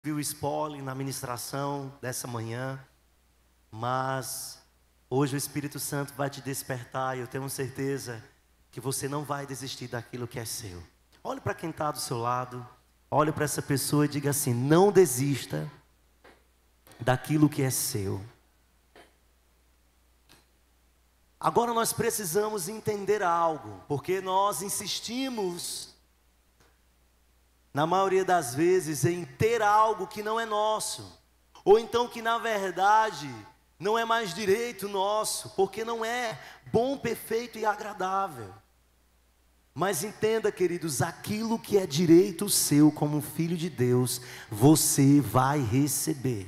viu o spoiler na ministração dessa manhã, mas hoje o Espírito Santo vai te despertar e eu tenho certeza que você não vai desistir daquilo que é seu. Olhe para quem está do seu lado, olhe para essa pessoa e diga assim: não desista daquilo que é seu. Agora nós precisamos entender algo, porque nós insistimos, na maioria das vezes, em ter algo que não é nosso, ou então que na verdade não é mais direito nosso, porque não é bom, perfeito e agradável. Mas entenda, queridos, aquilo que é direito seu como filho de Deus, você vai receber.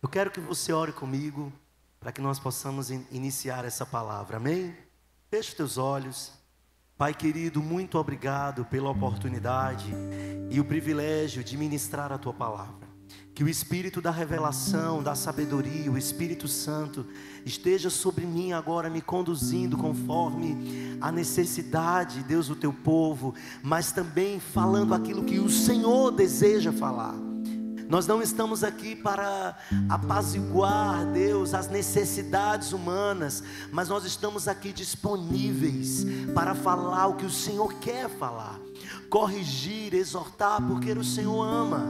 Eu quero que você ore comigo, para que nós possamos iniciar essa palavra, amém? Feche os teus olhos. Pai querido, muito obrigado pela oportunidade e o privilégio de ministrar a Tua palavra. Que o Espírito da revelação, da sabedoria, o Espírito Santo esteja sobre mim agora, me conduzindo conforme a necessidade, Deus, do Teu povo, mas também falando aquilo que o Senhor deseja falar. Nós não estamos aqui para apaziguar, Deus, as necessidades humanas, mas nós estamos aqui disponíveis para falar o que o Senhor quer falar, corrigir, exortar, porque o Senhor ama,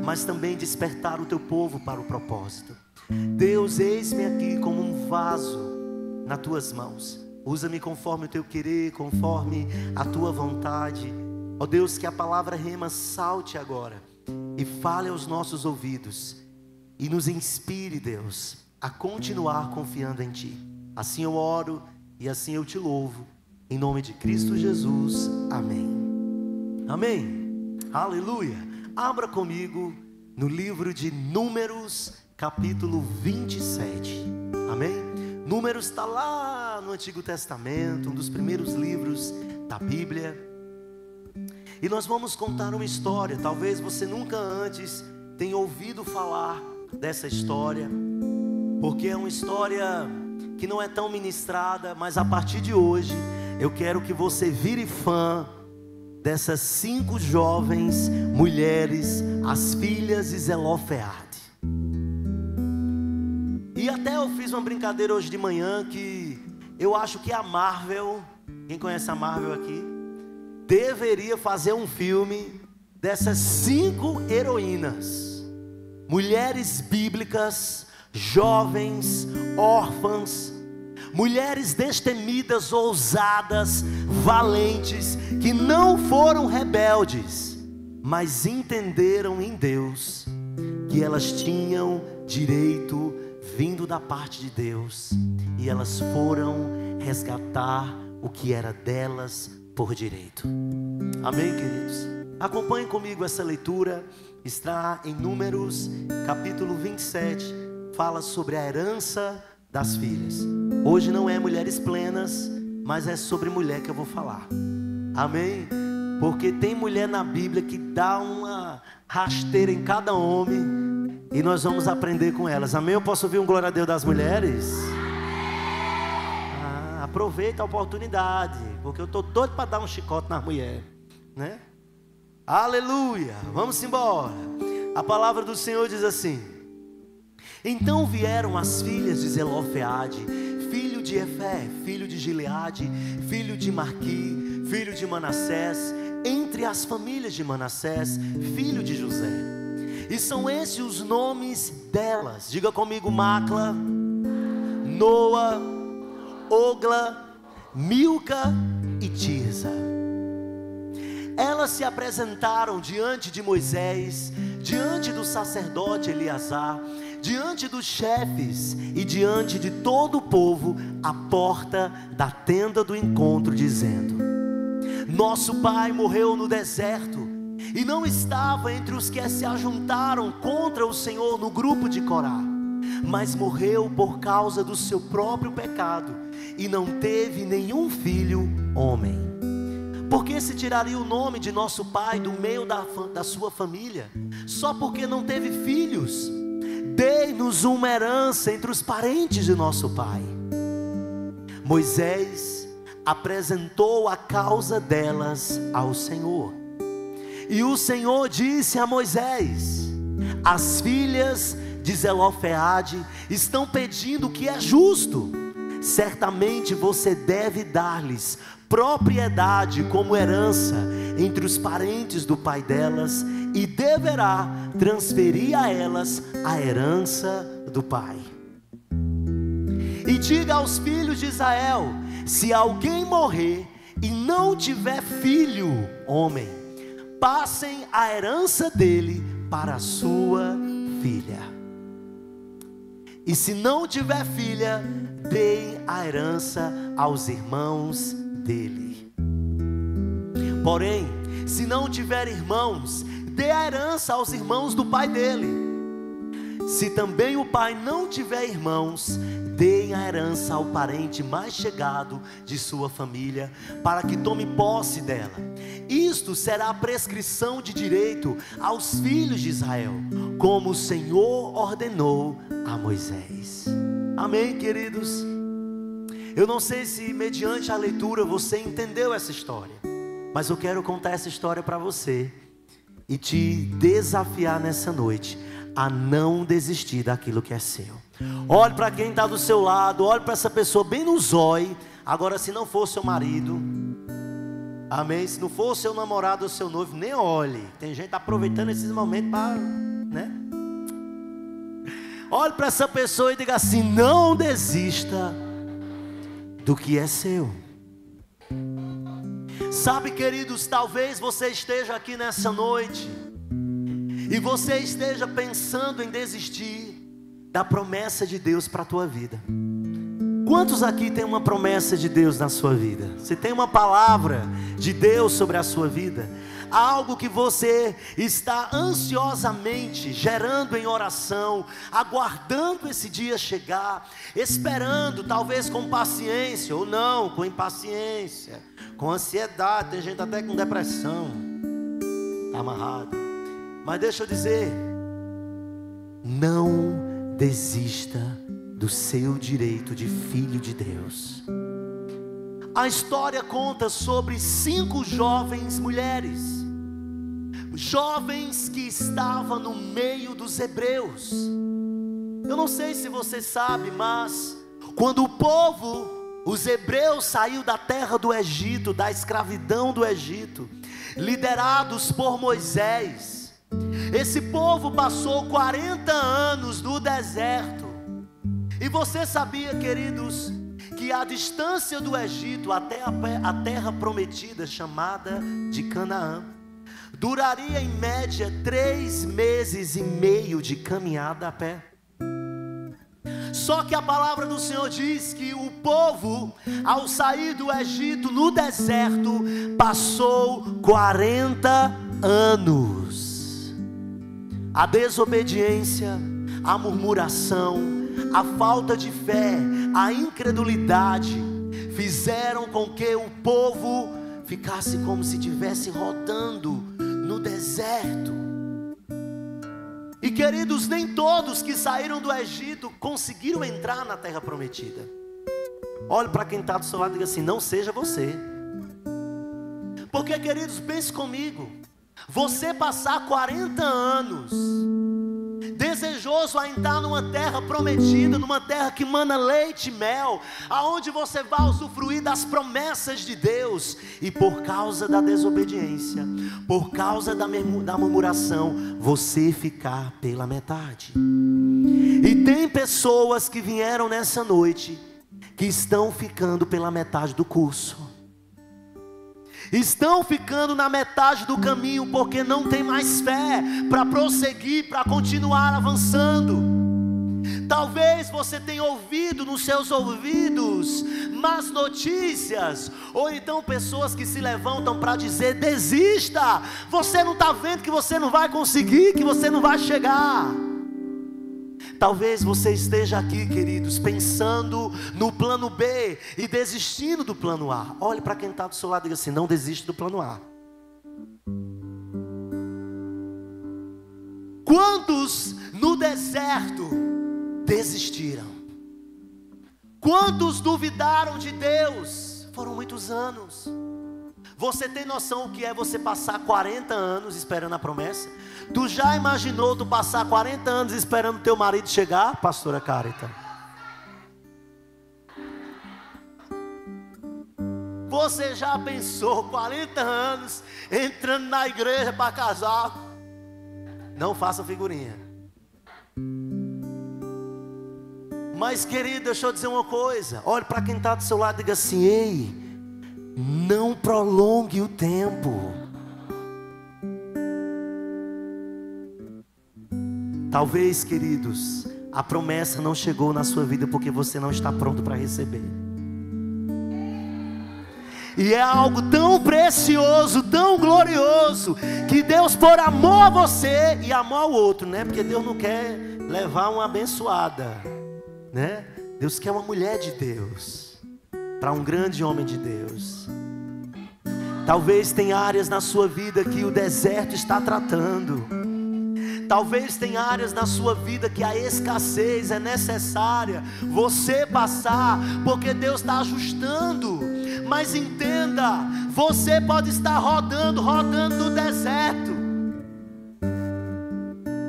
mas também despertar o Teu povo para o propósito. Deus, eis-me aqui como um vaso nas Tuas mãos, usa-me conforme o Teu querer, conforme a Tua vontade. Ó Deus, que a palavra rema salte agora e fale aos nossos ouvidos e nos inspire, Deus, a continuar confiando em Ti. Assim eu oro e assim eu Te louvo, em nome de Cristo Jesus, amém. Amém, aleluia. Abra comigo no livro de Números, capítulo 27, amém? Números está lá no Antigo Testamento, um dos primeiros livros da Bíblia. E nós vamos contar uma história. Talvez você nunca antes tenha ouvido falar dessa história, porque é uma história que não é tão ministrada. Mas a partir de hoje eu quero que você vire fã dessas 5 jovens mulheres, as filhas de Zelofeade. E até eu fiz uma brincadeira hoje de manhã, que eu acho que a Marvel, quem conhece a Marvel aqui, deveria fazer um filme dessas 5 heroínas, mulheres bíblicas, jovens, órfãs, mulheres destemidas, ousadas, valentes, que não foram rebeldes, mas entenderam em Deus que elas tinham direito vindo da parte de Deus, e elas foram resgatar o que era delas por direito. Amém, queridos? Acompanhem comigo essa leitura. Está em Números, capítulo 27. Fala sobre a herança das filhas. Hoje não é mulheres plenas, mas é sobre mulher que eu vou falar. Amém? Porque tem mulher na Bíblia que dá uma rasteira em cada homem, e nós vamos aprender com elas. Amém? Eu posso ouvir um glória a Deus das mulheres? Aproveita a oportunidade, porque eu estou doido para dar um chicote na mulher, né? Aleluia, vamos embora. A palavra do Senhor diz assim: então vieram as filhas de Zelofeade, filho de Efé, filho de Gileade, filho de Marqui, filho de Manassés, entre as famílias de Manassés, filho de José. E são esses os nomes delas. Diga comigo: Macla, Noa, Ogla, Milca e Tirza. Elas se apresentaram diante de Moisés, diante do sacerdote Eleazar, diante dos chefes e diante de todo o povo, à porta da tenda do encontro, dizendo: nosso pai morreu no deserto e não estava entre os que se ajuntaram contra o Senhor no grupo de Corá, mas morreu por causa do seu próprio pecado e não teve nenhum filho homem. Por que se tiraria o nome de nosso pai do meio da sua família, só porque não teve filhos? Dê-nos uma herança entre os parentes de nosso pai. Moisés apresentou a causa delas ao Senhor, E o Senhor disse a Moisés: as filhas de Zelofeade estão pedindo o que é justo. Certamente você deve dar-lhes propriedade como herança entre os parentes do pai delas, e deverá transferir a elas a herança do pai. E diga aos filhos de Israel: se alguém morrer e não tiver filho homem, passem a herança dele para a sua filha. E se não tiver filha, deem a herança aos irmãos dele. Porém, se não tiver irmãos, dê a herança aos irmãos do pai dele. Se também o pai não tiver irmãos, deem a herança ao parente mais chegado de sua família, para que tome posse dela. Isto será a prescrição de direito aos filhos de Israel, como o Senhor ordenou a Moisés. Amém, queridos? Eu não sei se mediante a leitura você entendeu essa história, mas eu quero contar essa história para você e te desafiar nessa noite a não desistir daquilo que é seu. Olhe para quem está do seu lado, olhe para essa pessoa bem no zóio. Agora, se não for seu marido, amém? Se não for seu namorado ou seu noivo, nem olhe. Tem gente aproveitando esses momentos para, né? Olhe para essa pessoa e diga assim: não desista do que é seu. Sabe, queridos, talvez você esteja aqui nessa noite e você esteja pensando em desistir da promessa de Deus para a tua vida. Quantos aqui tem uma promessa de Deus na sua vida? Você tem uma palavra de Deus sobre a sua vida? Algo que você está ansiosamente gerando em oração, aguardando esse dia chegar, esperando, talvez com paciência, ou não, com impaciência, com ansiedade. Tem gente até com depressão, está amarrado. Mas deixa eu dizer, não desista do seu direito de filho de Deus. A história conta sobre 5 jovens mulheres, jovens que estavam no meio dos hebreus. Eu não sei se você sabe, mas quando o povo, os hebreus, saiu da terra do Egito, da escravidão do Egito, liderados por Moisés, esse povo passou 40 anos no deserto. E você sabia, queridos, que a distância do Egito até a terra prometida, chamada de Canaã, duraria em média 3 meses e meio de caminhada a pé. Só que a palavra do Senhor diz que o povo, ao sair do Egito no deserto, passou 40 anos. A desobediência, a murmuração, a falta de fé, a incredulidade fizeram com que o povo ficasse como se estivesse rodando no deserto. E queridos, nem todos que saíram do Egito conseguiram entrar na terra prometida. Olhe para quem está do seu lado e diga assim: não seja você. Porque, queridos, pense comigo, você passar 40 anos desejoso a entrar numa terra prometida, numa terra que mana leite e mel, aonde você vai usufruir das promessas de Deus, e por causa da desobediência, por causa da murmuração, você ficar pela metade. E tem pessoas que vieram nessa noite que estão ficando pela metade do curso, estão ficando na metade do caminho, porque não tem mais fé para prosseguir, para continuar avançando. Talvez você tenha ouvido nos seus ouvidos más notícias, ou então pessoas que se levantam para dizer: desista, você não está vendo que você não vai conseguir, que você não vai chegar. Talvez você esteja aqui, queridos, pensando no plano B e desistindo do plano A. Olhe para quem está do seu lado e diga assim: não desiste do plano A. Quantos no deserto desistiram? Quantos duvidaram de Deus? Foram muitos anos. Você tem noção o que é você passar 40 anos esperando a promessa? Tu já imaginou tu passar 40 anos esperando teu marido chegar, pastora Carita? Você já pensou 40 anos entrando na igreja para casar? Não faça figurinha. Mas querido, deixa eu dizer uma coisa. Olhe para quem está do seu lado e diga assim: ei, não prolongue o tempo. Talvez, queridos, a promessa não chegou na sua vida porque você não está pronto para receber. E é algo tão precioso, tão glorioso, que Deus, por amor a você e amor ao outro, né? Porque Deus não quer levar uma abençoada, né? Deus quer uma mulher de Deus para um grande homem de Deus. Talvez tenha áreas na sua vida que o deserto está tratando. Talvez tenha áreas na sua vida que a escassez é necessária você passar, porque Deus está ajustando. Mas entenda, você pode estar rodando no deserto,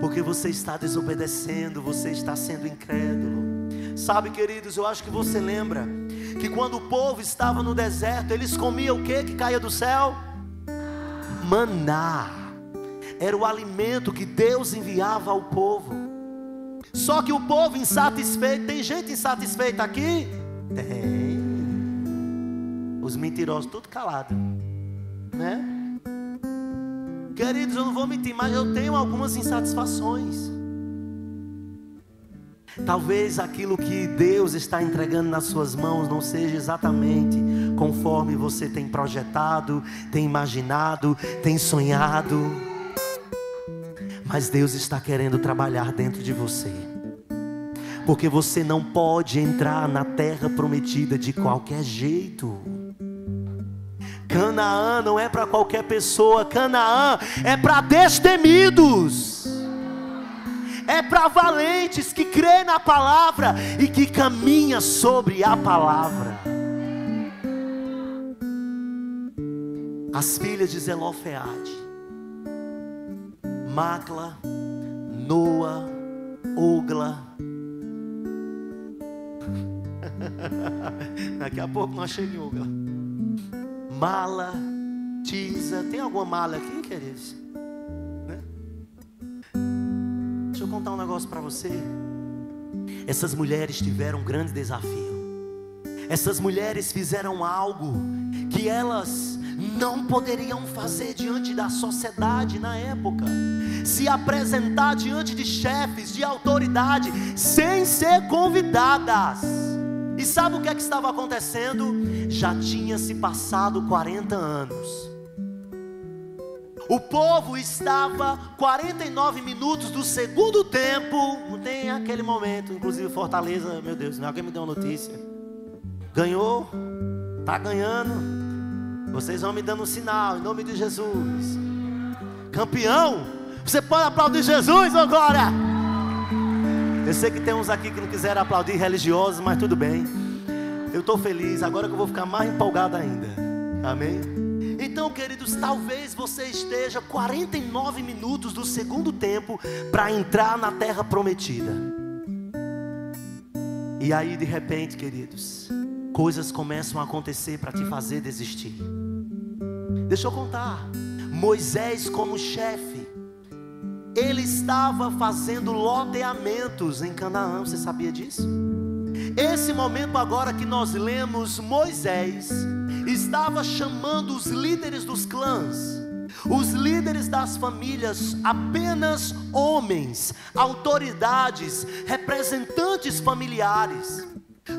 porque você está desobedecendo, você está sendo incrédulo. Sabe, queridos, eu acho que você lembra que quando o povo estava no deserto, eles comiam o que caía do céu? Maná. Era o alimento que Deus enviava ao povo. Só que o povo insatisfeito, tem gente insatisfeita aqui? Tem. Os mentirosos, tudo calado, né? Queridos, eu não vou mentir, mas eu tenho algumas insatisfações. Talvez aquilo que Deus está entregando nas suas mãos não seja exatamente conforme você tem projetado, tem imaginado, tem sonhado. Mas Deus está querendo trabalhar dentro de você, porque você não pode entrar na terra prometida de qualquer jeito. Canaã não é para qualquer pessoa. Canaã é para destemidos, é para valentes que crê na palavra e que caminha sobre a palavra. As filhas de Zelofeade, Macla, Noa, Ogla. Daqui a pouco nós chegamos em Ogla. Mala, Tisa. Tem alguma mala aqui, queridos? Né? Deixa eu contar um negócio para você. Essas mulheres tiveram um grande desafio. Essas mulheres fizeram algo que elas não poderiam fazer diante da sociedade na época: se apresentar diante de chefes, de autoridade, sem ser convidadas. E sabe o que é que estava acontecendo? Já tinha se passado 40 anos. O povo estava 49 minutos do segundo tempo. Não tem aquele momento, inclusive Fortaleza, meu Deus, alguém me deu uma notícia. Ganhou, está ganhando. Vocês vão me dando um sinal, em nome de Jesus. Campeão, você pode aplaudir Jesus agora. Eu sei que tem uns aqui que não quiseram aplaudir, religiosos, mas tudo bem. Eu estou feliz, agora que eu vou ficar mais empolgado ainda. Amém? Então, queridos, talvez você esteja 49 minutos do segundo tempo para entrar na terra prometida. E aí, de repente, queridos, coisas começam a acontecer para te fazer desistir. Deixa eu contar. Moisés, como chefe, ele estava fazendo loteamentos em Canaã. Você sabia disso? Esse momento agora que nós lemos, Moisés estava chamando os líderes dos clãs, os líderes das famílias, apenas homens, autoridades, representantes familiares.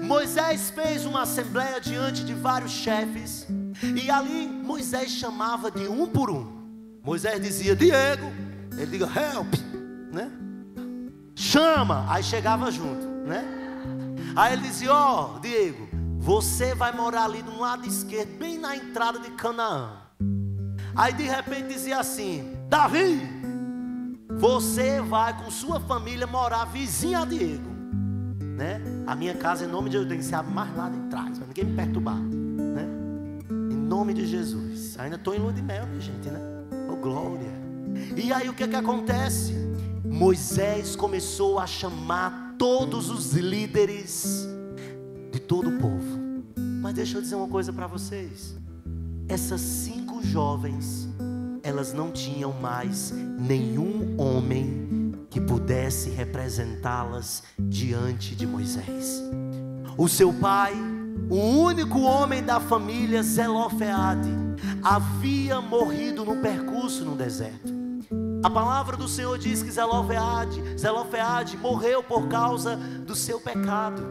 Moisés fez uma assembleia diante de vários chefes, e ali Moisés chamava de um por um. Moisés dizia: Diego. Ele diga: help, né? Chama, aí chegava junto, né? Aí ele dizia: ó, Diego, você vai morar ali no lado esquerdo, bem na entrada de Canaã. Aí de repente dizia assim: Davi, você vai com sua família morar vizinha a Diego, né? A minha casa, em nome de Deus, tem que ser mais lá de trás, para ninguém me perturbar, né? Em Nome de Jesus. Ainda estou em lua de mel, minha gente, né? Oh, glória. E aí o que acontece? Moisés começou a chamar todos os líderes de todo o povo. Mas deixa eu dizer uma coisa para vocês. Essas 5 jovens, elas não tinham mais nenhum homem que pudesse representá-las diante de Moisés. O seu pai, o único homem da família, Zelofeade, havia morrido no percurso no deserto. A palavra do Senhor diz que Zelofeade morreu por causa do seu pecado.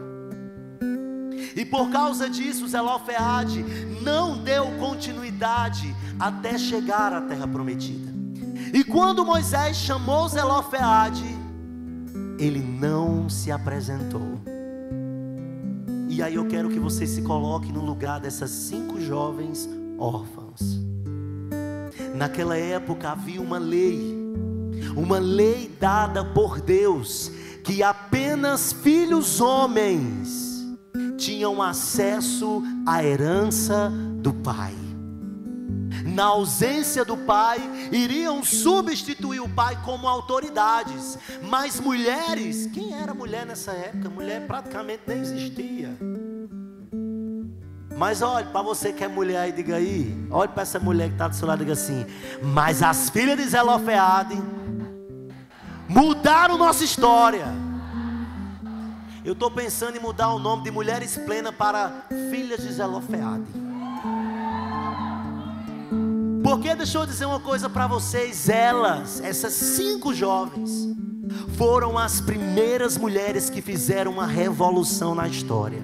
E por causa disso, Zelofeade não deu continuidade até chegar à terra prometida. E quando Moisés chamou Zelofeade, ele não se apresentou. E aí eu quero que você se coloque no lugar dessas 5 jovens órfãos. Naquela época havia uma lei dada por Deus, que apenas filhos homens tinham acesso à herança do pai. Na ausência do pai, iriam substituir o pai como autoridades. Mas mulheres, quem era mulher nessa época? Mulher praticamente nem existia. Mas olhe, para você que é mulher aí, diga aí, olhe para essa mulher que está do seu lado e diga assim: mas as filhas de Zelofeade mudaram nossa história. Eu estou pensando em mudar o nome de Mulheres Plenas para Filhas de Zelofeade. Porque deixa eu dizer uma coisa para vocês, essas 5 jovens, foram as primeiras mulheres que fizeram uma revolução na história.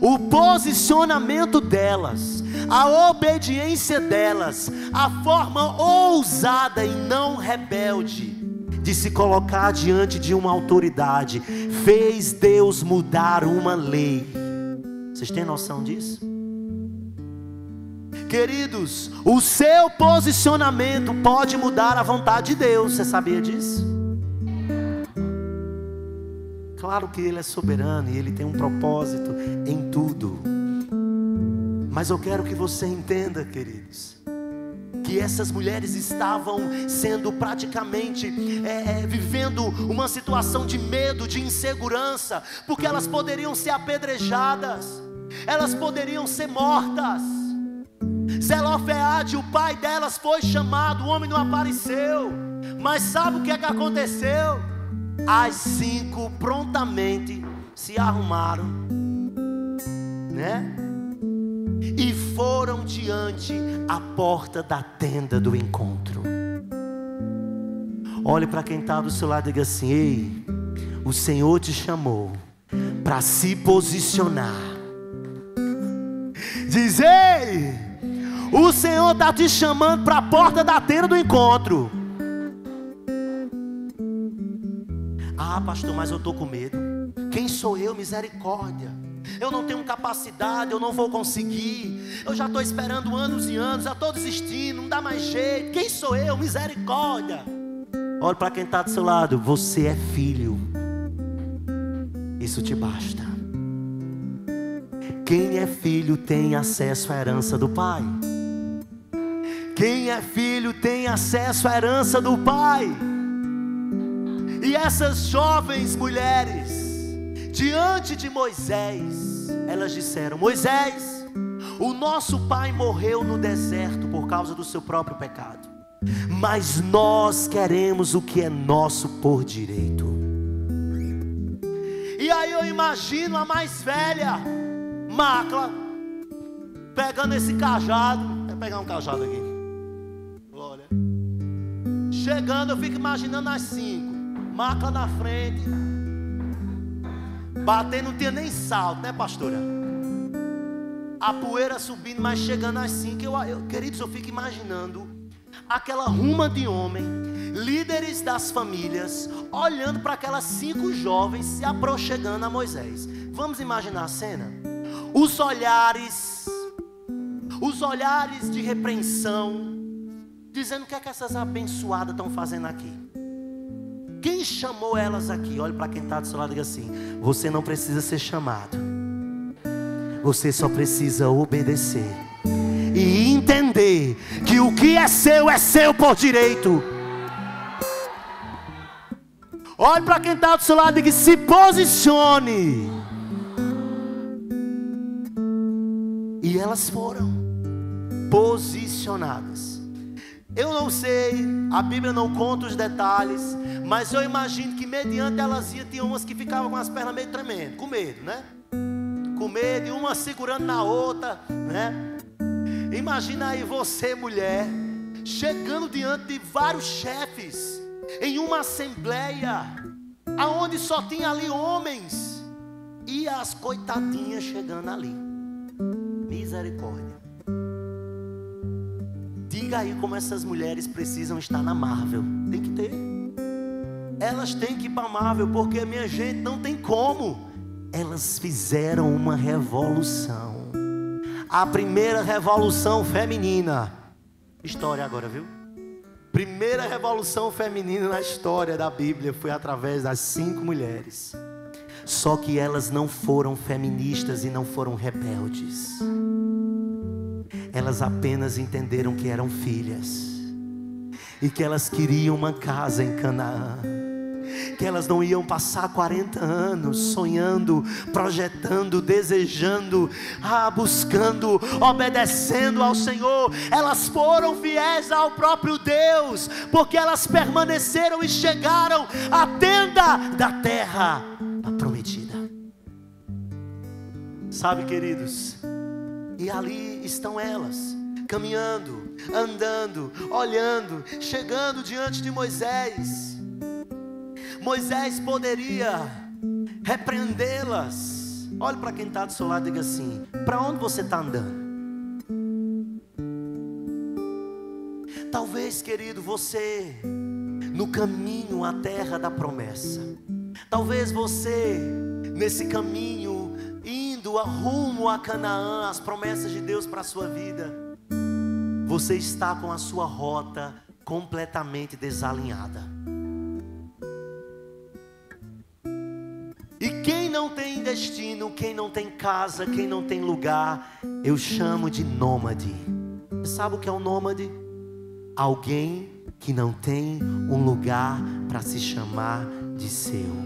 O posicionamento delas, a obediência delas, a forma ousada e não rebelde de se colocar diante de uma autoridade, fez Deus mudar uma lei. Vocês têm noção disso? Queridos, o seu posicionamento pode mudar a vontade de Deus. Você sabia disso? Claro que Ele é soberano e Ele tem um propósito em tudo. Mas eu quero que você entenda, queridos, que essas mulheres estavam sendo praticamente vivendo uma situação de medo, de insegurança, porque elas poderiam ser apedrejadas, elas poderiam ser mortas. Zelofeade, o pai delas, foi chamado, o homem não apareceu. Mas sabe o que aconteceu? As 5 prontamente se arrumaram, né? E foram diante a porta da tenda do encontro. Olhe para quem está do seu lado e diga assim: ei, o Senhor te chamou para se posicionar. Diz: ei, o Senhor está te chamando para a porta da tenda do encontro. Ah, pastor, mas eu estou com medo. Quem sou eu? Misericórdia. Eu não tenho capacidade, eu não vou conseguir. Eu já estou esperando anos e anos, já estou desistindo, não dá mais jeito. Quem sou eu? Misericórdia. Olha para quem está do seu lado: você é filho. Isso te basta. Quem é filho tem acesso à herança do pai. Quem é filho tem acesso à herança do pai. E essas jovens mulheres, diante de Moisés, elas disseram: Moisés, o nosso pai morreu no deserto por causa do seu próprio pecado, mas nós queremos o que é nosso por direito. E aí eu imagino a mais velha, Macla, pegando esse cajado. Vou pegar um cajado aqui. Glória. Chegando, eu fico imaginando as 5, Macla na frente, bater não tinha nem salto, né, pastora? A poeira subindo, mas chegando às 5. Queridos, eu fico imaginando aquela ruma de homem, líderes das famílias, olhando para aquelas 5 jovens se aproximando a Moisés. Vamos imaginar a cena? Os olhares de repreensão, dizendo: o que é que essas abençoadas estão fazendo aqui? Quem chamou elas aqui? Olhe para quem está do seu lado e diga assim: você não precisa ser chamado, Você só precisa obedecer e entender que o que é seu por direito. Olhe para quem está do seu lado e diga: se posicione. E elas foram posicionadas. Eu não sei, a Bíblia não conta os detalhes, mas eu imagino que mediante elas iam, tinha umas que ficavam com as pernas meio tremendo, com medo, né? Com medo, e uma segurando na outra, né? Imagina aí você, mulher, chegando diante de vários chefes, em uma assembleia, aonde só tinha ali homens, e as coitadinhas chegando ali. Misericórdia. Diga aí como essas mulheres precisam estar na Marvel. Tem que ter. Elas têm que ir para a Marvel, porque, minha gente, não tem como. Elas fizeram uma revolução. A primeira revolução feminina. História agora, viu? Primeira revolução feminina na história da Bíblia foi através das 5 mulheres. Só que elas não foram feministas e não foram rebeldes. Elas apenas entenderam que eram filhas e que elas queriam uma casa em Canaã, que elas não iam passar 40 anos sonhando, projetando, desejando, buscando, obedecendo ao Senhor. Elas foram fiéis ao próprio Deus, porque elas permaneceram e chegaram à tenda da terra prometida. Sabe, queridos, e ali estão elas, caminhando, andando, olhando, chegando diante de Moisés. Moisés poderia repreendê-las. Olhe para quem está do seu lado e diga assim: para onde você está andando? Talvez, querido, você no caminho à terra da promessa. Talvez você nesse caminho indo a rumo a Canaã, as promessas de Deus para a sua vida, você está com a sua rota completamente desalinhada. E quem não tem destino, quem não tem casa, quem não tem lugar, eu chamo de nômade. Você sabe o que é um nômade? Alguém que não tem um lugar para se chamar de seu.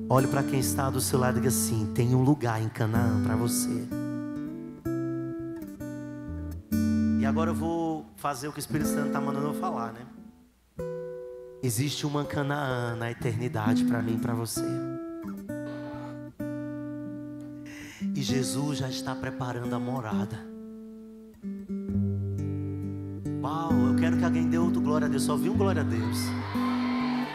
Olhe para quem está do seu lado e diga assim: tem um lugar em Canaã para você. E agora eu vou fazer o que o Espírito Santo está mandando eu falar, né? Existe uma Canaã na eternidade para mim e para você. E Jesus já está preparando a morada. Uau, eu quero que alguém dê outro glória a Deus. Só vi um glória a Deus.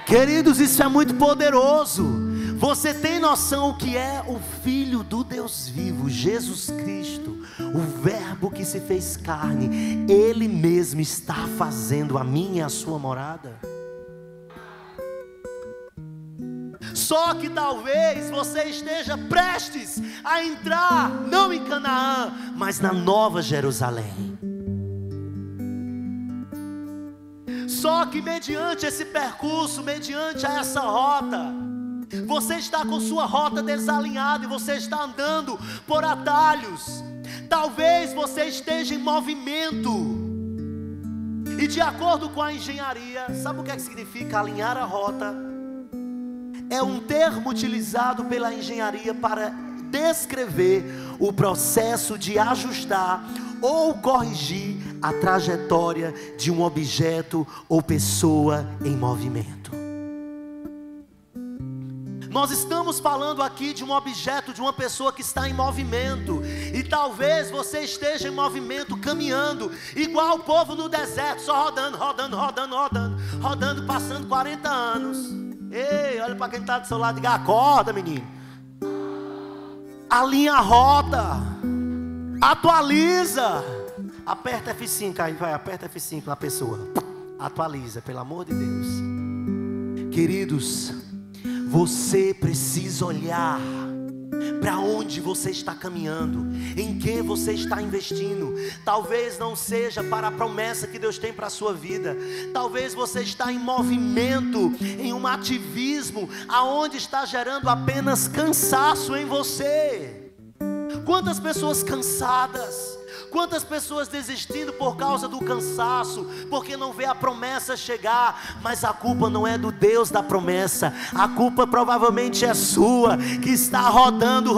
Queridos, isso é muito poderoso. Você tem noção o que é o Filho do Deus vivo, Jesus Cristo, o Verbo que se fez carne? Ele mesmo está fazendo a minha e a sua morada. Só que talvez você esteja prestes a entrar, não em Canaã, mas na Nova Jerusalém. Só que mediante esse percurso, mediante essa rota, você está com sua rota desalinhada e você está andando por atalhos. Talvez você esteja em movimento. E de acordo com a engenharia, sabe o que é que significa alinhar a rota? É um termo utilizado pela engenharia para descrever o processo de ajustar ou corrigir a trajetória de um objeto ou pessoa em movimento. Nós estamos falando aqui de um objeto, de uma pessoa que está em movimento. E talvez você esteja em movimento, caminhando, igual o povo no deserto, só rodando, passando 40 anos. Ei, olha para quem está do seu lado e diga: acorda, menino. Alinha a rota, atualiza. Aperta F5 aí, vai, aperta F5 na pessoa. Atualiza, pelo amor de Deus. Queridos, você precisa olhar para onde você está caminhando, em que você está investindo. Talvez não seja para a promessa que Deus tem para a sua vida. Talvez você está em movimento, em um ativismo, aonde está gerando apenas cansaço em você. Quantas pessoas cansadas, quantas pessoas desistindo por causa do cansaço, porque não vê a promessa chegar. Mas a culpa não é do Deus da promessa, a culpa provavelmente é sua, que está rodando,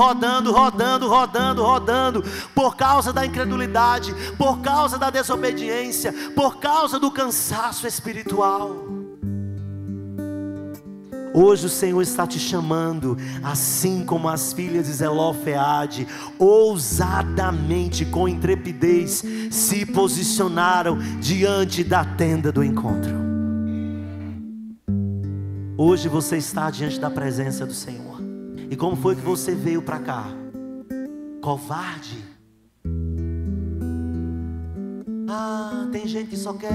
por causa da incredulidade, por causa da desobediência, por causa do cansaço espiritual. Hoje o Senhor está te chamando, assim como as filhas de Zelofeade, ousadamente, com intrepidez, se posicionaram diante da tenda do encontro. Hoje você está diante da presença do Senhor. E como foi que você veio para cá? Covarde? Tem gente que só quer,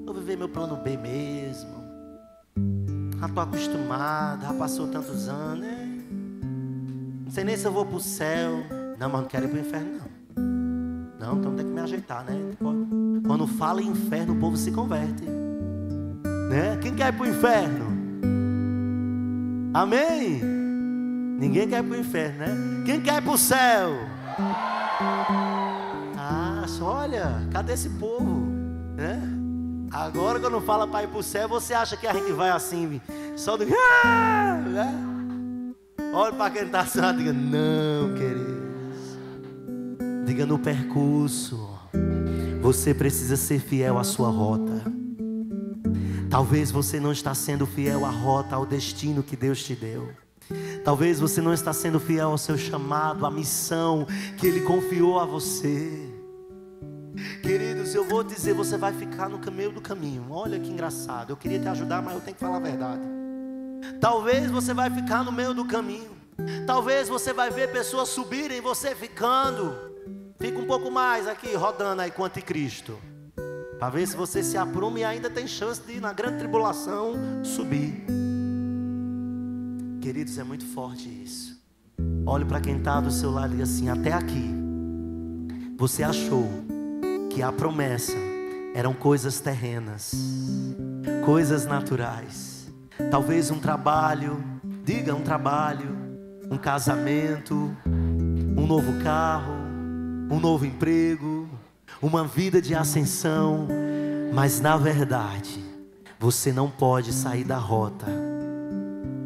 vou viver meu plano B mesmo. Já estou acostumado, já passou tantos anos, né? Não sei nem se eu vou para o céu. Não, mas não quero ir para o inferno, não. Não, então tem que me ajeitar, né? Quando fala em inferno, o povo se converte, né? Quem quer ir para o inferno? Amém? Ninguém quer ir para o inferno, né? Quem quer ir para o céu? Olha, cadê esse povo, né? Agora quando fala para ir para o céu, você acha que a gente vai assim, só do... né? Olha para quem está assim, diga, não, queridos. Diga, no percurso, você precisa ser fiel à sua rota. Talvez você não está sendo fiel à rota, ao destino que Deus te deu. Talvez você não está sendo fiel ao seu chamado, à missão que Ele confiou a você. Queridos, eu vou dizer, você vai ficar no meio do caminho. Olha que engraçado, eu queria te ajudar, mas eu tenho que falar a verdade. Talvez você vai ficar no meio do caminho. Talvez você vai ver pessoas subirem, você ficando. Fica um pouco mais aqui, rodando aí com o anticristo, para ver se você se apruma e ainda tem chance de, na grande tribulação, subir. Queridos, é muito forte isso. Olhe para quem está do seu lado e diga assim, até aqui você achou que a promessa eram coisas terrenas, coisas naturais. Talvez um trabalho, diga um trabalho, um casamento, um novo carro, um novo emprego, uma vida de ascensão. Mas na verdade, você não pode sair da rota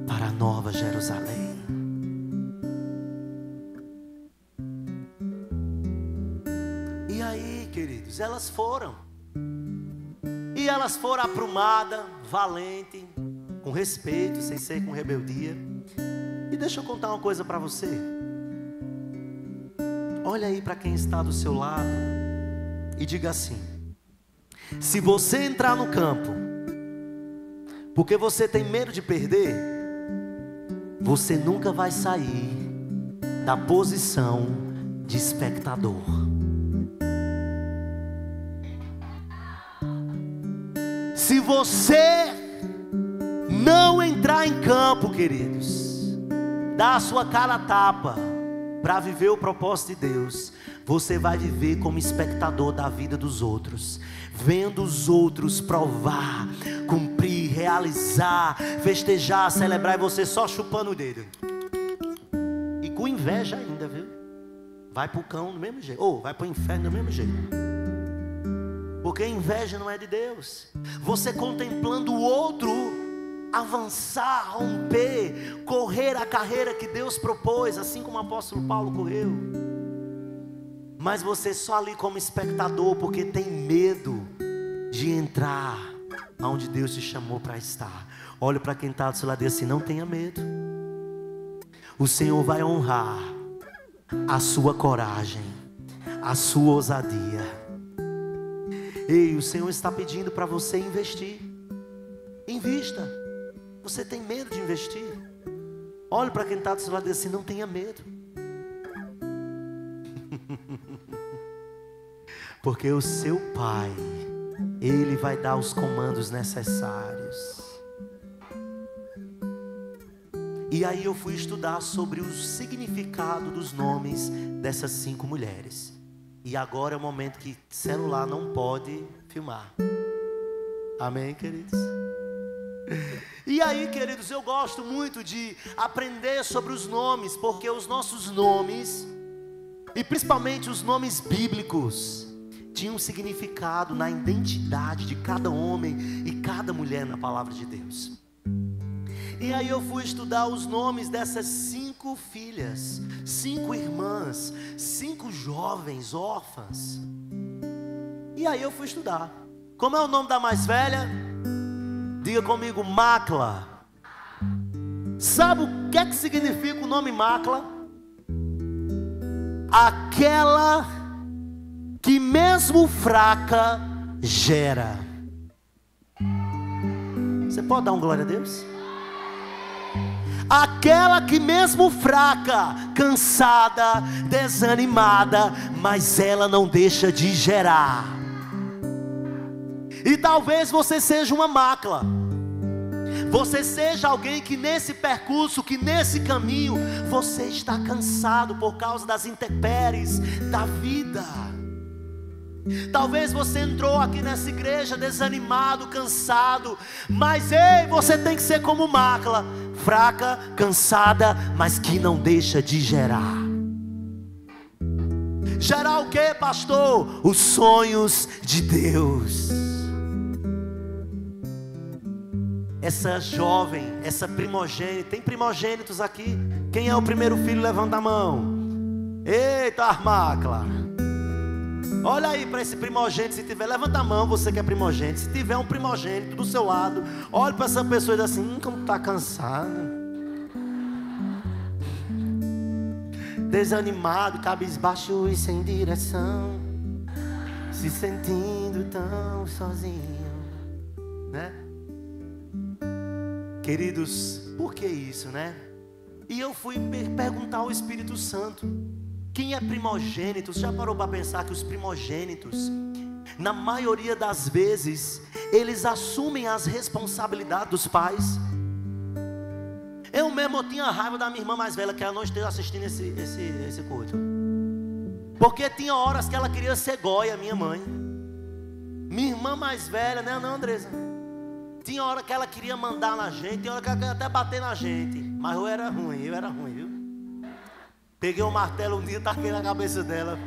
para a Nova Jerusalém. E aí, queridos, elas foram. E elas foram aprumadas, valentes, com respeito, sem ser com rebeldia. E deixa eu contar uma coisa para você. Olha aí para quem está do seu lado e diga assim: se você entrar no campo porque você tem medo de perder, você nunca vai sair da posição de espectador. Se você não entrar em campo, queridos, dar a sua cara a tapa para viver o propósito de Deus, você vai viver como espectador da vida dos outros, vendo os outros provar, cumprir, realizar, festejar, celebrar, e você só chupando o dedo. E com inveja ainda, viu? Vai pro cão do mesmo jeito, ou vai pro inferno do mesmo jeito. Porque inveja não é de Deus. Você contemplando o outro avançar, romper, correr a carreira que Deus propôs, assim como o apóstolo Paulo correu. Mas você só ali como espectador, porque tem medo de entrar aonde Deus te chamou para estar. Olha para quem está do seu lado e diz assim: não tenha medo. O Senhor vai honrar a sua coragem, a sua ousadia. Ei, o Senhor está pedindo para você investir. Invista. Você tem medo de investir? Olhe para quem está do seu lado e diz assim: não tenha medo. Porque o seu Pai, Ele vai dar os comandos necessários. E aí eu fui estudar sobre o significado dos nomes dessas 5 mulheres. E agora é o momento que celular não pode filmar. Amém, queridos? E aí, queridos, eu gosto muito de aprender sobre os nomes, porque os nossos nomes, e principalmente os nomes bíblicos, tinham um significado na identidade de cada homem e cada mulher na palavra de Deus. E aí eu fui estudar os nomes dessas 5 filhas, 5 irmãs, 5 jovens órfãs. E aí eu fui estudar. Como é o nome da mais velha? Diga comigo, Macla. Sabe o que é que significa o nome Macla? Aquela que mesmo fraca gera. Você pode dar um glória a Deus? Aquela que mesmo fraca, cansada, desanimada, mas ela não deixa de gerar. E talvez você seja uma Macla. Você seja alguém que nesse percurso, que nesse caminho, você está cansado por causa das intempéries da vida. Talvez você entrou aqui nessa igreja desanimado, cansado, mas ei, você tem que ser como Macla, fraca, cansada, mas que não deixa de gerar. Gerar o que, pastor? Os sonhos de Deus. Essa jovem, essa primogênita, tem primogênitos aqui? Quem é o primeiro filho? Levanta a mão. Eita, Macla. Olha aí para esse primogênito, se tiver, levanta a mão, você que é primogênito. Se tiver um primogênito do seu lado, olhe para essa pessoa e diz assim, como está cansado, desanimado, cabisbaixo e sem direção, se sentindo tão sozinho, né? Queridos, por que isso, né? E eu fui perguntar ao Espírito Santo, quem é primogênito? Você já parou para pensar que os primogênitos, na maioria das vezes, eles assumem as responsabilidades dos pais? Eu mesmo tinha raiva da minha irmã mais velha, que ela não esteja assistindo esse culto, porque tinha horas que ela queria ser Goia, minha mãe. Minha irmã mais velha, né, não, Andresa? Tinha hora que ela queria mandar na gente, tinha hora que ela queria até bater na gente, mas eu era ruim, viu? Peguei um martelo um dia e taquei na cabeça dela.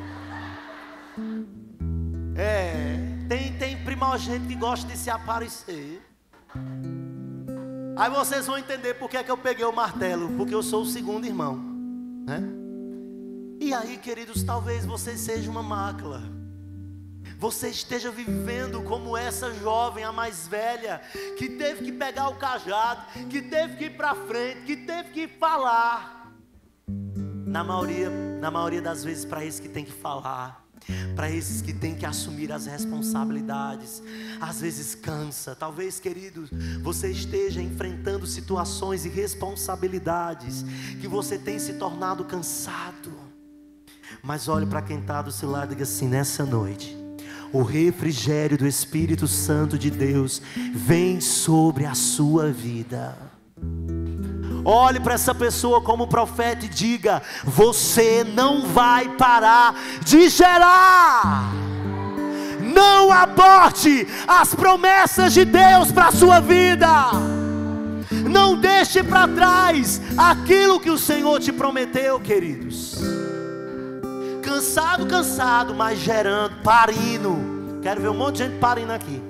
Tem primogênito que gosta de se aparecer. Aí vocês vão entender por que é que eu peguei o martelo, porque eu sou o segundo irmão, né? E aí, queridos, talvez você seja uma Macla. Você esteja vivendo como essa jovem, a mais velha, que teve que pegar o cajado, que teve que ir para frente, que teve que falar. Na maioria das vezes, para esses que tem que falar, para esses que tem que assumir as responsabilidades, às vezes cansa. Talvez, queridos, você esteja enfrentando situações e responsabilidades que você tem se tornado cansado. Mas olhe para quem está do seu lado e diga assim, nessa noite, o refrigério do Espírito Santo de Deus vem sobre a sua vida. Olhe para essa pessoa como profeta e diga, você não vai parar de gerar. Não aborte as promessas de Deus para a sua vida. Não deixe para trás aquilo que o Senhor te prometeu, queridos. Cansado, mas gerando, parindo. Quero ver um monte de gente parindo aqui.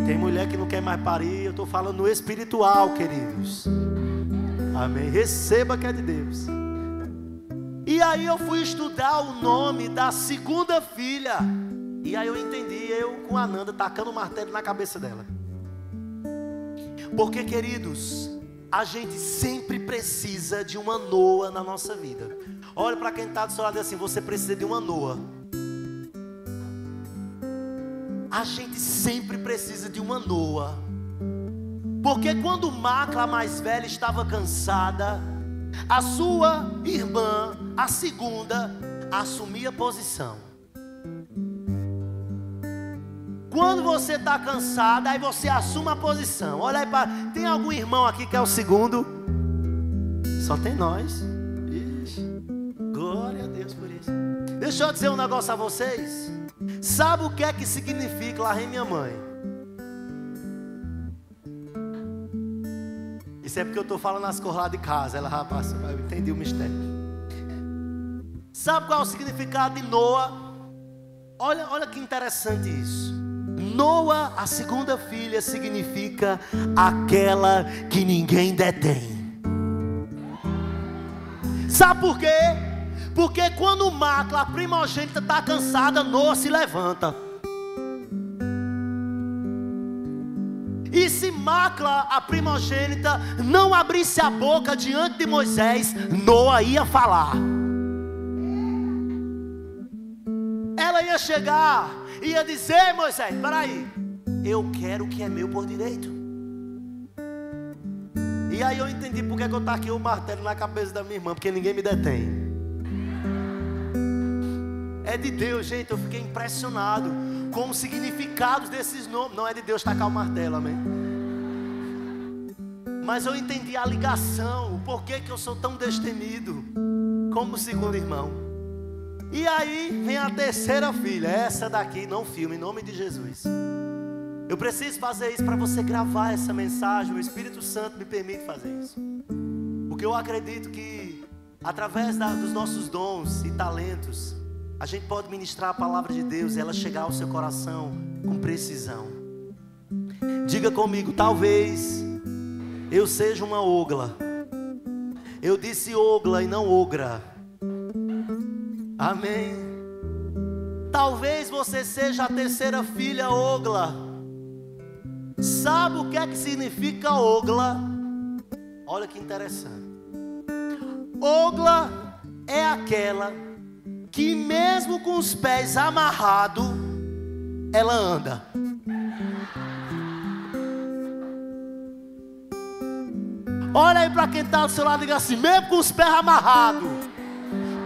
Tem mulher que não quer mais parir. Eu estou falando no espiritual, queridos. Amém. Receba que é de Deus. E aí eu fui estudar o nome da segunda filha. E aí eu entendi, eu com a Nanda tacando o martelo na cabeça dela. Porque, queridos, a gente sempre precisa de uma Noa na nossa vida. Olha para quem está do seu lado e diz assim, você precisa de uma Noa. A gente sempre precisa de uma Noa. Porque quando Macla, a mais velha, estava cansada, a sua irmã, a segunda, assumia posição. Quando você está cansada, aí você assume a posição. Olha aí para... Tem algum irmão aqui que é o segundo? Só tem nós. Ixi, glória a Deus por isso. Deixa eu dizer um negócio a vocês. Sabe o que é que significa? Lá vem minha mãe. Isso é porque eu estou falando as coisas lá de casa. Ela, rapaz, eu entendi o mistério. Sabe qual é o significado de Noa? Olha que interessante isso. Noa, a segunda filha, significa aquela que ninguém detém. Sabe por quê? Porque quando Macla, a primogênita, está cansada, Noa se levanta. E se Macla, a primogênita, não abrisse a boca diante de Moisés, Noa ia falar. Ela ia chegar, ia dizer: Moisés, peraí, eu quero o que é meu por direito. E aí eu entendi porque que eu taquei o martelo na cabeça da minha irmã, porque ninguém me detém. É de Deus, gente. Eu fiquei impressionado com os significados desses nomes. Não é de Deus tacar o martelo, amém? Mas eu entendi a ligação, o porquê que eu sou tão destemido como o segundo irmão. E aí vem a terceira filha. Essa daqui não filme, em nome de Jesus. Eu preciso fazer isso para você gravar essa mensagem. O Espírito Santo me permite fazer isso, porque eu acredito que através dos nossos dons e talentos, a gente pode ministrar a palavra de Deus e ela chegar ao seu coração com precisão. Diga comigo: talvez eu seja uma ogla. Eu disse ogla e não ogra. Amém. Talvez você seja a terceira filha ogla. Sabe o que é que significa ogla? Olha que interessante. Ogla é aquela que mesmo com os pés amarrados, ela anda. Olha aí para quem está do seu lado e diga assim: mesmo com os pés amarrados,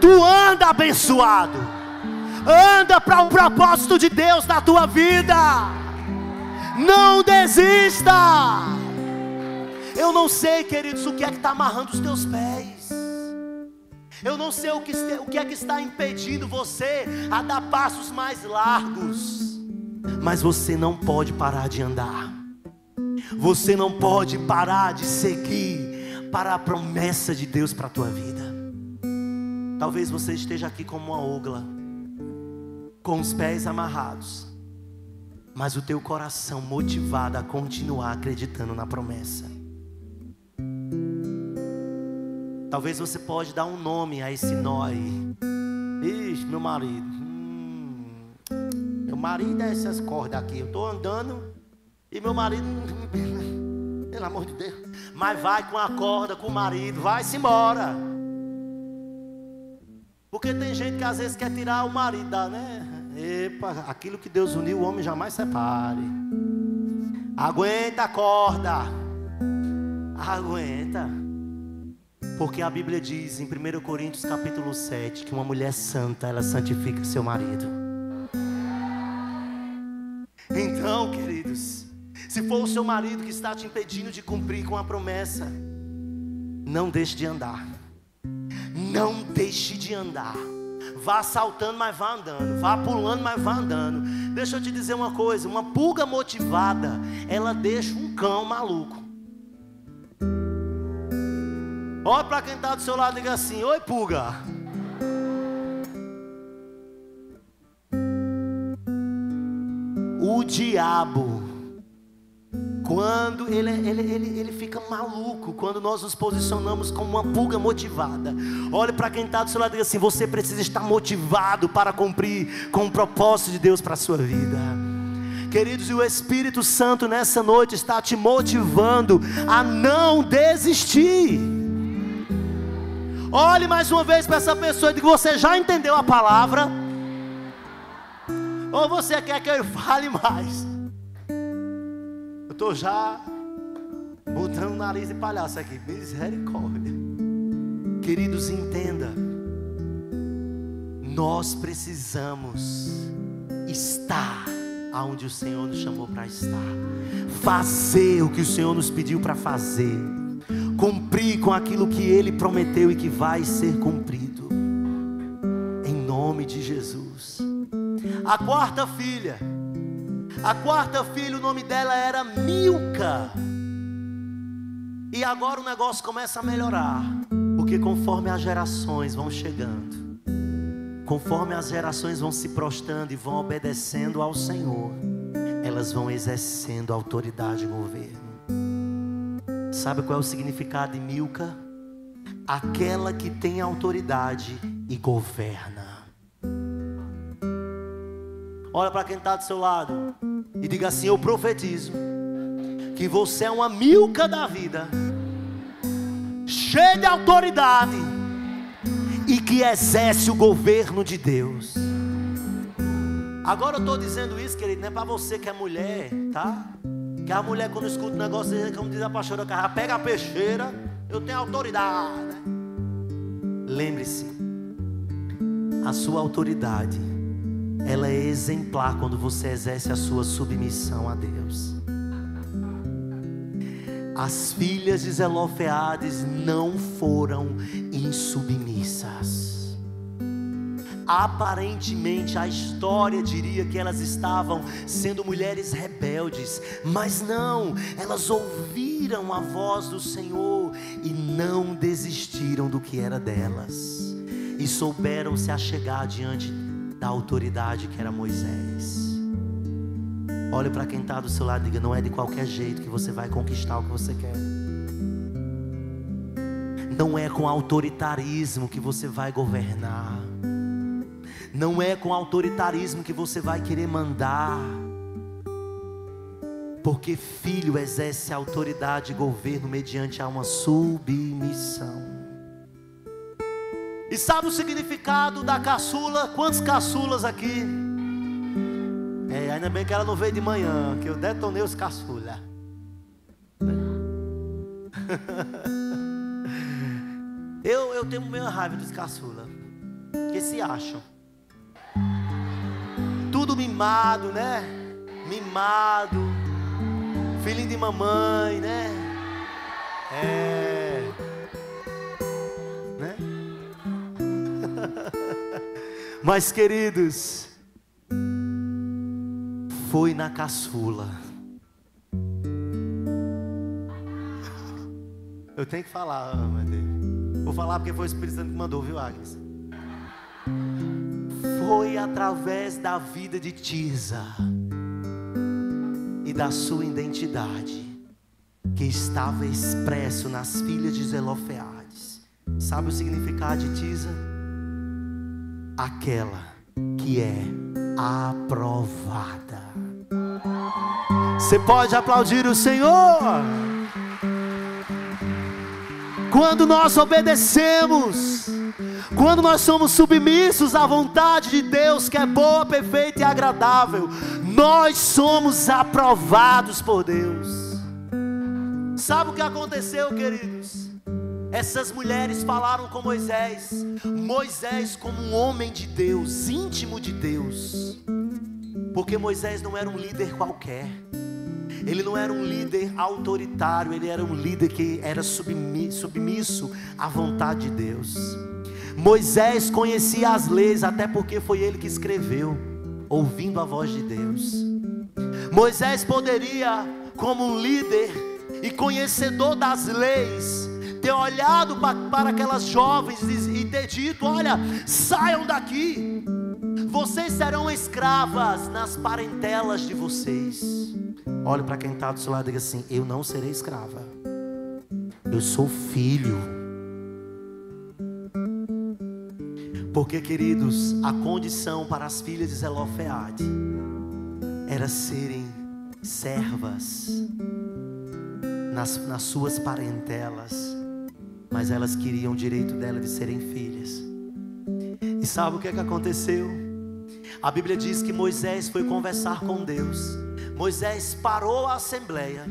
tu anda abençoado. Anda para o propósito de Deus na tua vida. Não desista. Eu não sei, queridos, o que é que está amarrando os teus pés. Eu não sei o que é que está impedindo você a dar passos mais largos. Mas você não pode parar de andar. Você não pode parar de seguir para a promessa de Deus para a tua vida. Talvez você esteja aqui como uma ogla, com os pés amarrados, mas o teu coração motivado a continuar acreditando na promessa. Talvez você pode dar um nome a esse nó aí. Ixi, meu marido. Meu marido é essas cordas aqui. Eu estou andando e meu marido, pelo amor de Deus. Mas vai com a corda, com o marido, vai-se embora. Porque tem gente que às vezes quer tirar o marido da, né? Epa, aquilo que Deus uniu, o homem jamais separe. Aguenta a corda. Aguenta. Porque a Bíblia diz em 1 Coríntios capítulo 7 que uma mulher santa, ela santifica seu marido. Então, queridos, se for o seu marido que está te impedindo de cumprir com a promessa, não deixe de andar. Não deixe de andar. Vá saltando, mas vá andando. Vá pulando, mas vá andando. Deixa eu te dizer uma coisa: uma pulga motivada, ela deixa um cão maluco. Olha para quem está do seu lado e diga assim: oi, pulga. O diabo, quando ele fica maluco quando nós nos posicionamos como uma pulga motivada. Olhe para quem está do seu lado e diga assim: você precisa estar motivado para cumprir com o propósito de Deus para a sua vida. Queridos, e o Espírito Santo nessa noite está te motivando a não desistir. Olhe mais uma vez para essa pessoa e diga: você já entendeu a palavra? Ou você quer que eu fale mais? Eu estou já botando o nariz de palhaço aqui. Misericórdia. Queridos, entenda. Nós precisamos estar aonde o Senhor nos chamou para estar. Fazer o que o Senhor nos pediu para fazer. Cumprir com aquilo que Ele prometeu e que vai ser cumprido. Em nome de Jesus. A quarta filha, o nome dela era Milca. E agora o negócio começa a melhorar, porque conforme as gerações vão chegando, conforme as gerações vão se prostrando e vão obedecendo ao Senhor, elas vão exercendo autoridade e governo. Sabe qual é o significado de Milca? Aquela que tem autoridade e governa. Olha para quem está do seu lado e diga assim: eu profetizo que você é uma Milca da vida, cheia de autoridade e que exerce o governo de Deus. Agora eu estou dizendo isso, querido, não é para você que é mulher, tá? Que a mulher, quando escuta o negócio, como diz a pastora Carla, pega a peixeira, eu tenho autoridade. Lembre-se, a sua autoridade, ela é exemplar quando você exerce a sua submissão a Deus. As filhas de Zelofeades não foram insubmissas. Aparentemente a história diria que elas estavam sendo mulheres rebeldes, mas não, elas ouviram a voz do Senhor e não desistiram do que era delas, e souberam se achegar diante da autoridade que era Moisés. Olhe para quem está do seu lado e diga: não é de qualquer jeito que você vai conquistar o que você quer. Não é com autoritarismo que você vai governar. Não é com autoritarismo que você vai querer mandar. Porque filho exerce autoridade e governo mediante a uma submissão. E sabe o significado da caçula? Quantos caçulas aqui? Ainda bem que ela não veio de manhã, que eu detonei os caçula. Eu tenho meio raiva dos caçula, que se acham tudo mimado, né? Mimado, filhinho de mamãe, né? Né? Mas queridos, foi na caçula. Eu tenho que falar, meu Deus. Vou falar porque foi o Espírito Santo que mandou, viu, Agnes? Foi através da vida de Tirza e da sua identidade que estava expresso nas filhas de Zelofeades. Sabe o significado de Tirza? Aquela que é aprovada. Você pode aplaudir o Senhor? Quando nós obedecemos, quando nós somos submissos à vontade de Deus, que é boa, perfeita e agradável, nós somos aprovados por Deus. Sabe o que aconteceu, queridos? Essas mulheres falaram com Moisés. Moisés, como um homem de Deus, íntimo de Deus, porque Moisés não era um líder qualquer. Ele não era um líder autoritário, ele era um líder que era submisso à vontade de Deus. Moisés conhecia as leis, até porque foi ele que escreveu, ouvindo a voz de Deus. Moisés poderia, como um líder e conhecedor das leis, ter olhado para aquelas jovens e ter dito: olha, saiam daqui, vocês serão escravas nas parentelas de vocês. Olhe para quem está do seu lado e diga assim: eu não serei escrava, eu sou filho. Porque, queridos, a condição para as filhas de Zelofeade era serem servas nas suas parentelas, mas elas queriam o direito dela de serem filhas. E sabe o que aconteceu? A Bíblia diz que Moisés foi conversar com Deus. Moisés parou a assembleia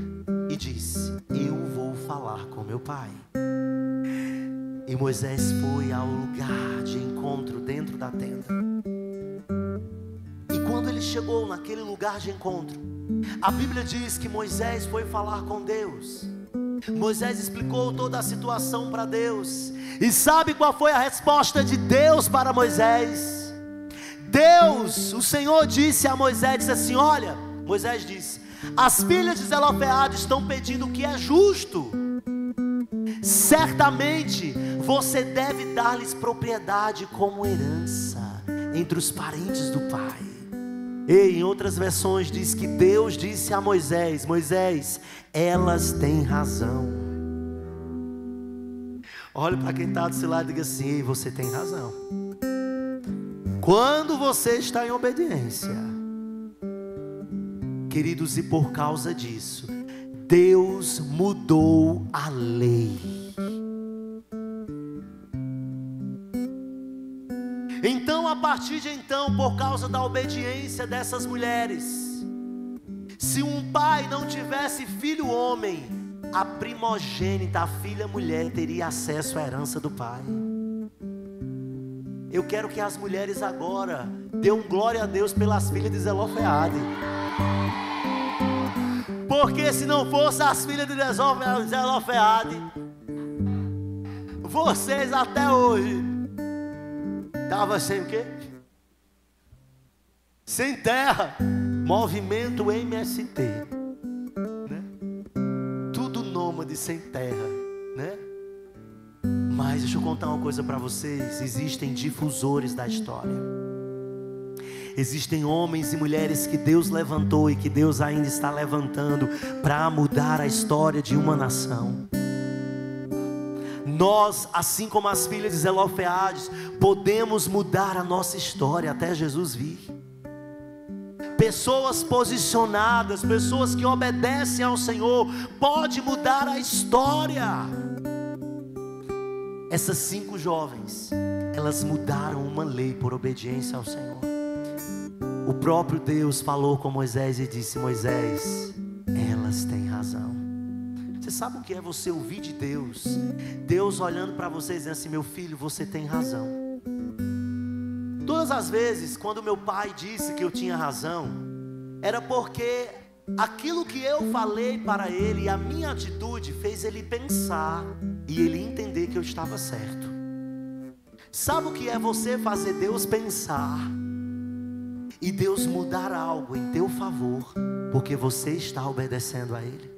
e disse: eu vou falar com meu pai. E Moisés foi ao lugar de encontro dentro da tenda. E quando ele chegou naquele lugar de encontro, a Bíblia diz que Moisés foi falar com Deus. Moisés explicou toda a situação para Deus. E sabe qual foi a resposta de Deus para Moisés? Deus, o Senhor disse a Moisés, disse assim: olha, Moisés disse: as filhas de Zelofeade estão pedindo o que é justo. certamente você deve dar-lhes propriedade como herança entre os parentes do pai. E em outras versões diz que Deus disse a Moisés: Moisés, elas têm razão. Olhe para quem está do seu lado e diga assim: ei, você tem razão. Quando você está em obediência, queridos, e por causa disso, Deus mudou a lei. Então, a partir de então, por causa da obediência dessas mulheres, se um pai não tivesse filho homem, a primogênita, a filha mulher, teria acesso à herança do pai. Eu quero que as mulheres agora dêem glória a Deus pelas filhas de Zelofeade. Porque se não fosse as filhas de Zelofeade, vocês até hoje estavam sem o quê? Sem terra. Movimento MST, né? Tudo nômade sem terra, né? Mas deixa eu contar uma coisa para vocês. Existem difusores da história. Existem homens e mulheres que Deus levantou e que Deus ainda está levantando para mudar a história de uma nação. Nós, assim como as filhas de Zelofeade, podemos mudar a nossa história até Jesus vir. Pessoas posicionadas, pessoas que obedecem ao Senhor, pode mudar a história. Essas 5 jovens, elas mudaram uma lei por obediência ao Senhor. O próprio Deus falou com Moisés e disse: Moisés, elas têm razão. Você sabe o que é você ouvir de Deus? Deus olhando para você e dizendo assim: meu filho, você tem razão. Todas as vezes quando meu pai disse que eu tinha razão, era porque aquilo que eu falei para ele, a minha atitude, fez ele pensar e ele entender que eu estava certo. Sabe o que é você fazer Deus pensar e Deus mudar algo em teu favor, porque você está obedecendo a Ele?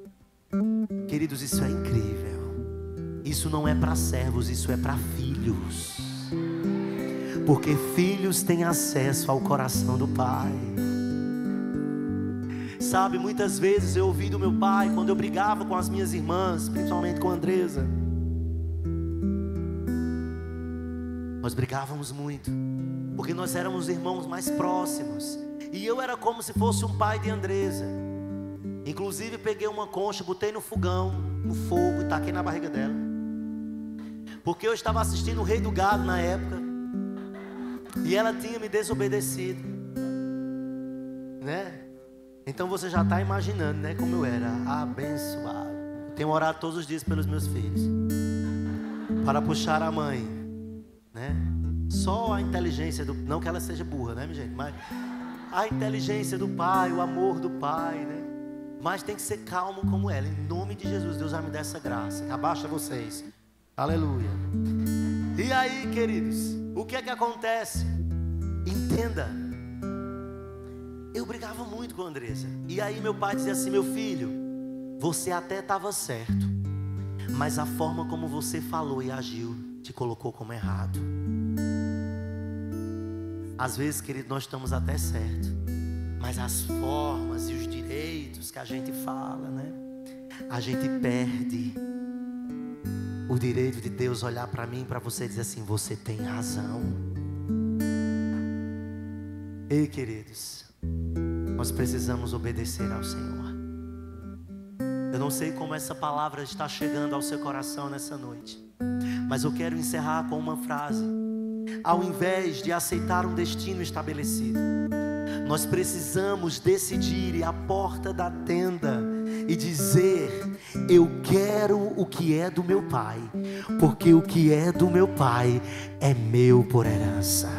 Queridos, isso é incrível. Isso não é para servos, isso é para filhos. Porque filhos têm acesso ao coração do Pai. Sabe, muitas vezes eu ouvi do meu pai, quando eu brigava com as minhas irmãs, principalmente com a Andresa. Nós brigávamos muito, porque nós éramos irmãos mais próximos. E eu era como se fosse um pai de Andresa. Inclusive peguei uma concha, botei no fogão, no fogo, e taquei na barriga dela. Porque eu estava assistindo o Rei do Gado na época, e ela tinha me desobedecido, né? Então você já está imaginando, né, como eu era abençoado. Tenho orado todos os dias pelos meus filhos, para puxar a mãe, né? Só a inteligência do... Não que ela seja burra, né, minha gente? Mas a inteligência do pai, o amor do pai, né? Mas tem que ser calmo como ela. Em nome de Jesus, Deus vai me dar essa graça. Abaixa vocês. Aleluia. E aí, queridos, o que é que acontece? Entenda. Eu brigava muito com a Andresa. E aí meu pai dizia assim: meu filho, você até estava certo, mas a forma como você falou e agiu te colocou como errado. Às vezes, querido, nós estamos até certo, mas as formas e os direitos que a gente fala, né? A gente perde o direito de Deus olhar para mim e para você e dizer assim: você tem razão. Ei, queridos, nós precisamos obedecer ao Senhor. Eu não sei como essa palavra está chegando ao seu coração nessa noite, mas eu quero encerrar com uma frase. Ao invés de aceitar um destino estabelecido, nós precisamos decidir ir à porta da tenda e dizer: eu quero o que é do meu pai, porque o que é do meu pai é meu por herança.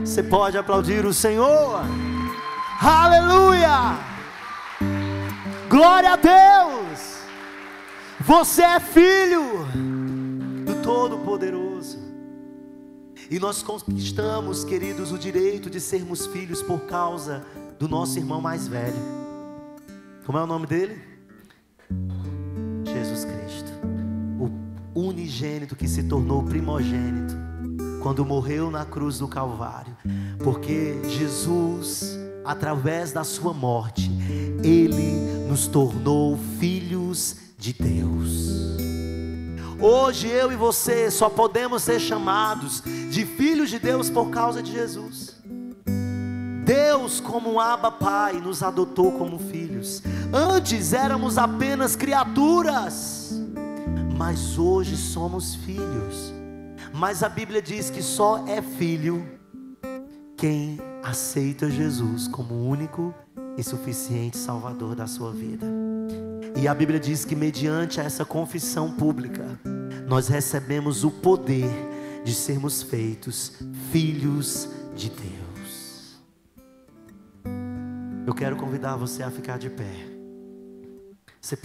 Você pode aplaudir o Senhor? Aleluia! Glória a Deus! Você é filho do Todo-Poderoso. E nós conquistamos, queridos, o direito de sermos filhos por causa do nosso irmão mais velho. Como é o nome dele? Jesus Cristo. O unigênito que se tornou primogênito quando morreu na cruz do Calvário, porque Jesus, através da sua morte, Ele nos tornou filhos de Deus. Hoje eu e você só podemos ser chamados de filhos de Deus por causa de Jesus. Deus, como um Abba Pai, nos adotou como filhos. Antes éramos apenas criaturas, mas hoje somos filhos. Mas a Bíblia diz que só é filho quem aceita Jesus como o único e suficiente Salvador da sua vida. E a Bíblia diz que mediante essa confissão pública, nós recebemos o poder de sermos feitos filhos de Deus. Eu quero convidar você a ficar de pé.